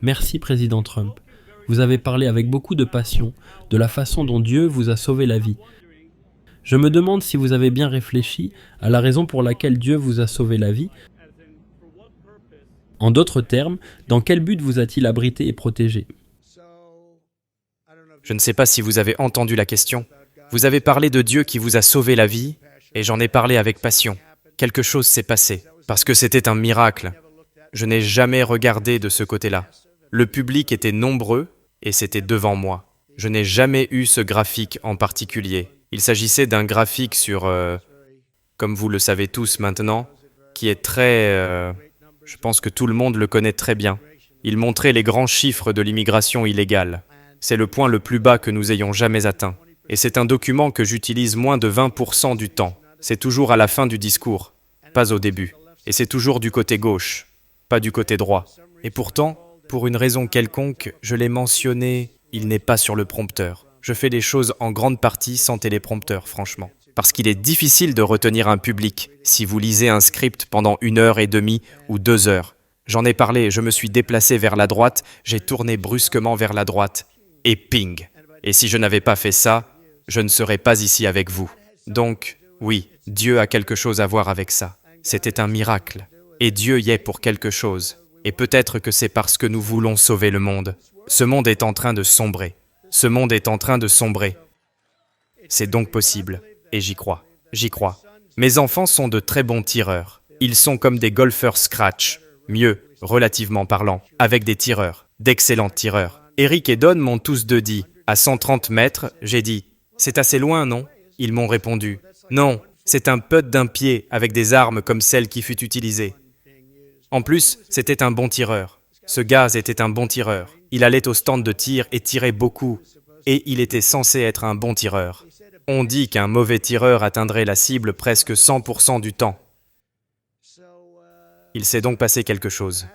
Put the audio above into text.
Merci, Président Trump. Vous avez parlé avec beaucoup de passion de la façon dont Dieu vous a sauvé la vie. Je me demande si vous avez bien réfléchi à la raison pour laquelle Dieu vous a sauvé la vie. En d'autres termes, dans quel but vous a-t-il abrité et protégé? Je ne sais pas si vous avez entendu la question. Vous avez parlé de Dieu qui vous a sauvé la vie, et j'en ai parlé avec passion. Quelque chose s'est passé, parce que c'était un miracle. Je n'ai jamais regardé de ce côté-là. Le public était nombreux, et c'était devant moi. Je n'ai jamais eu ce graphique en particulier. Il s'agissait d'un graphique sur, comme vous le savez tous maintenant, qui est très... je pense que tout le monde le connaît très bien. Il montrait les grands chiffres de l'immigration illégale. C'est le point le plus bas que nous ayons jamais atteint. Et c'est un document que j'utilise moins de 20% du temps. C'est toujours à la fin du discours, pas au début. Et c'est toujours du côté gauche, pas du côté droit. Et pourtant, pour une raison quelconque, je l'ai mentionné, il n'est pas sur le prompteur. Je fais les choses en grande partie sans téléprompteur, franchement. Parce qu'il est difficile de retenir un public si vous lisez un script pendant 1 heure et demie ou 2 heures. J'en ai parlé, je me suis déplacé vers la droite, j'ai tourné brusquement vers la droite, et ping. Et si je n'avais pas fait ça, je ne serais pas ici avec vous. Donc, oui, Dieu a quelque chose à voir avec ça. C'était un miracle. Et Dieu y est pour quelque chose. Et peut-être que c'est parce que nous voulons sauver le monde. Ce monde est en train de sombrer. Ce monde est en train de sombrer. C'est donc possible. Et j'y crois. J'y crois. Mes enfants sont de très bons tireurs. Ils sont comme des golfeurs scratch. Mieux, relativement parlant, avec des tireurs. D'excellents tireurs. Eric et Don m'ont tous deux dit, à 130 mètres, j'ai dit, c'est assez loin, non? Ils m'ont répondu, non, c'est un putt d'un pied avec des armes comme celle qui fut utilisée. En plus, c'était un bon tireur. Ce gaz était un bon tireur. Il allait au stand de tir et tirait beaucoup. Et il était censé être un bon tireur. On dit qu'un mauvais tireur atteindrait la cible presque 100% du temps. Il s'est donc passé quelque chose.